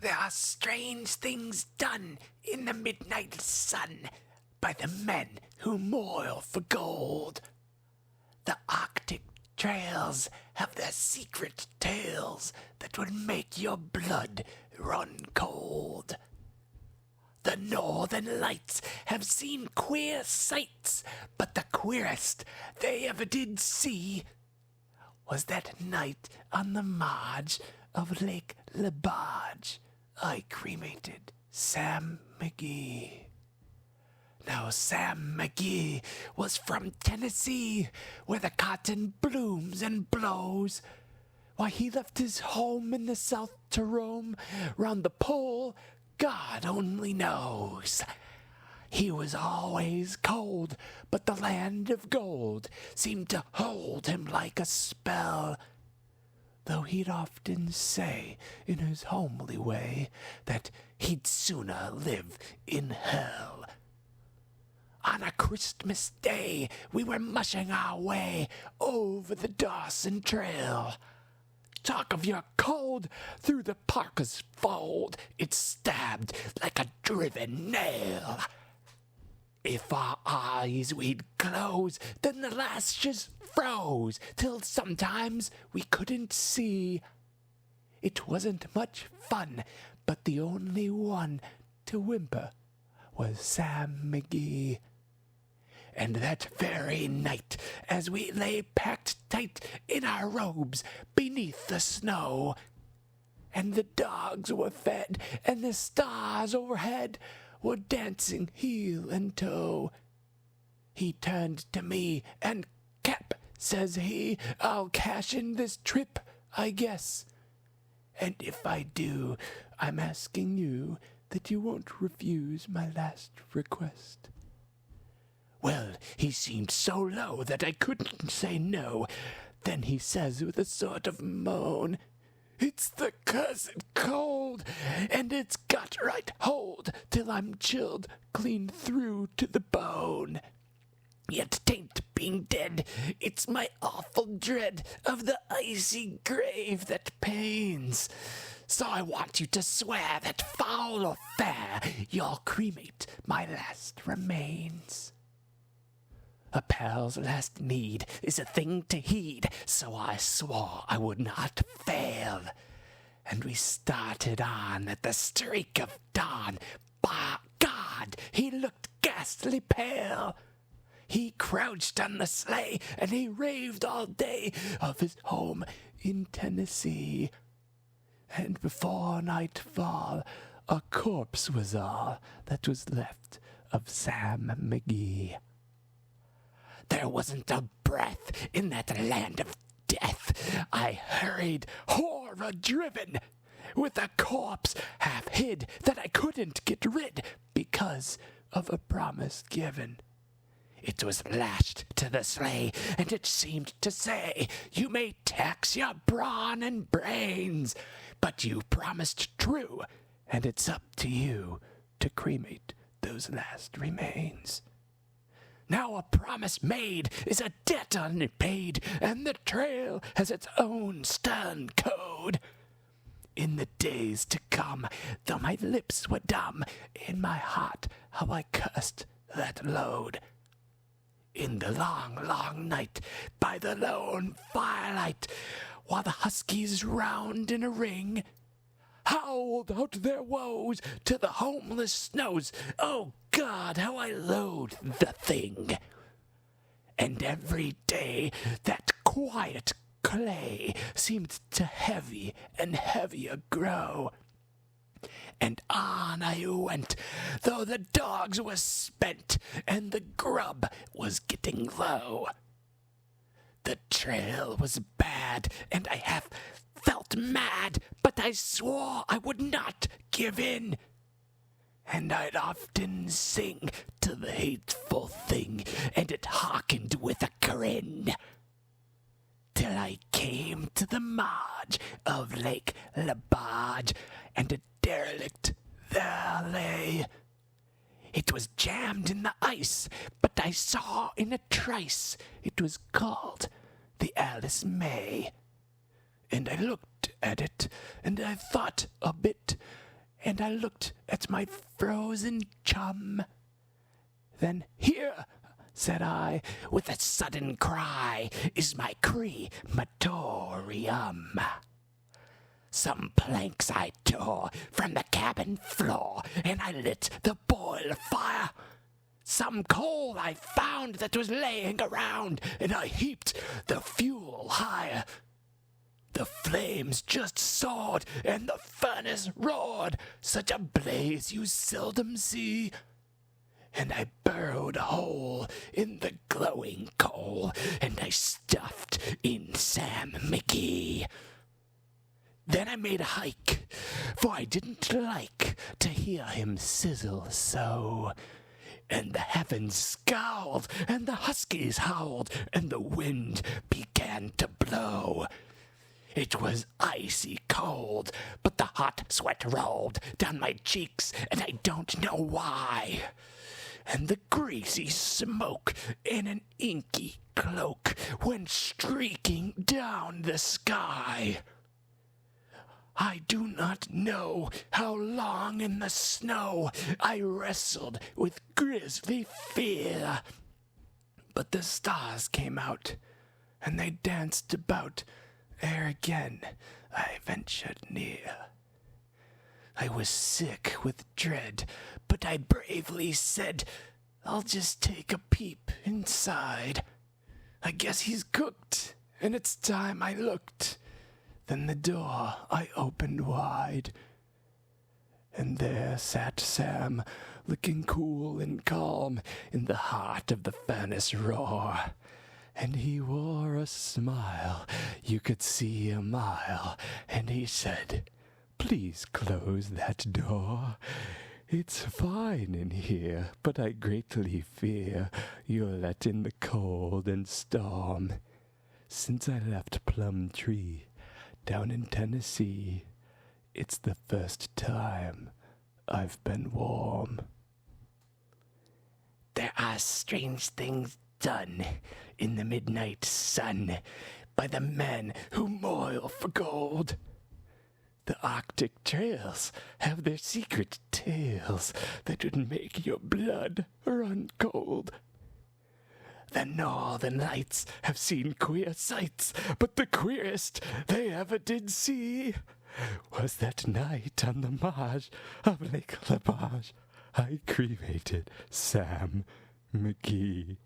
There are strange things done in the midnight sun by the men who moil for gold. The Arctic trails have their secret tales that would make your blood run cold. The northern lights have seen queer sights, but the queerest they ever did see was that night on the marge of Lake Lebarge. I cremated Sam McGee. Now Sam McGee was from Tennessee, where the cotton blooms and blows. Why he left his home in the South to roam round the pole, God only knows. He was always cold, but the land of gold seemed to hold him like a spell, though he'd often say in his homely way that he'd sooner live in hell. On a Christmas day, we were mushing our way over the Dawson Trail. Talk of your cold through the parka's fold, it stabbed like a driven nail. If our eyes we'd close, then the lashes froze, till sometimes we couldn't see. It wasn't much fun, but the only one to whimper was Sam McGee. And that very night, as we lay packed tight in our robes beneath the snow, and the dogs were fed, and the stars overhead were dancing heel and toe, he turned to me, and Cap, says he, I'll cash in this trip, I guess. And if I do, I'm asking you that you won't refuse my last request. Well, he seemed so low that I couldn't say no. Then he says with a sort of moan, It's the cursed cold, and it's got right hold till I'm chilled clean through to the bone. Yet 'tain't being dead, it's my awful dread of the icy grave that pains. So I want you to swear that foul or fair, you'll cremate my last remains. A pal's last need is a thing to heed, so I swore I would not fail. And we started on at the streak of dawn. By God, he looked ghastly pale. He crouched on the sleigh, and he raved all day of his home in Tennessee. And before nightfall, a corpse was all that was left of Sam McGee. There wasn't a breath in that land of death. I hurried, horror-driven, with a corpse half hid that I couldn't get rid because of a promise given. It was lashed to the sleigh, and it seemed to say, You may tax your brawn and brains, but you promised true, and it's up to you to cremate those last remains. Now a promise made is a debt unpaid, and the trail has its own stern code. In the days to come, though my lips were dumb, in my heart how I cursed that load. In the long, long night, by the lone firelight, while the huskies round in a ring howled out their woes to the homeless snows, oh God, how I loathed the thing. And every day that quiet clay seemed to heavy and heavier grow. And on I went, though the dogs were spent and the grub was getting low. The trail was bad, and I half felt mad, but I swore I would not give in. And I'd often sing to the hateful thing, and it hearkened with a grin, till I came to the marge of Lake Lebarge, and a derelict there lay. It was jammed in the ice, but I saw in a trice it was called the Alice May. And I looked at it, and I thought a bit, and I looked at my frozen chum. Then here, said I, with a sudden cry, is my crematorium. Some planks I tore from the cabin floor, and I lit the boiler fire. Some coal I found that was laying around, and I heaped the fuel higher. The flames just soared, and the furnace roared, such a blaze you seldom see. And I burrowed a hole in the glowing coal, and I stuffed in Sam McGee. Then I made a hike, for I didn't like to hear him sizzle so. And the heavens scowled, and the huskies howled, and the wind began to blow. It was icy cold, but the hot sweat rolled down my cheeks, and I don't know why. And the greasy smoke in an inky cloak went streaking down the sky. I do not know how long in the snow I wrestled with grisly fear. But the stars came out, and they danced about ere again I ventured near. I was sick with dread, but I bravely said, I'll just take a peep inside. I guess he's cooked, and it's time I looked. Then the door I opened wide, and there sat Sam, looking cool and calm in the heart of the furnace roar. And he wore a smile you could see a mile, and he said, Please close that door. It's fine in here, but I greatly fear you'll let in the cold and storm. Since I left Plumtree down in Tennessee, it's the first time I've been warm. There are strange things done in the midnight sun by the men who moil for gold. The Arctic trails have their secret tales that would make your blood run cold. The Northern Lights have seen queer sights, but the queerest they ever did see was that night on the marge of Lake Lepage I cremated Sam McGee.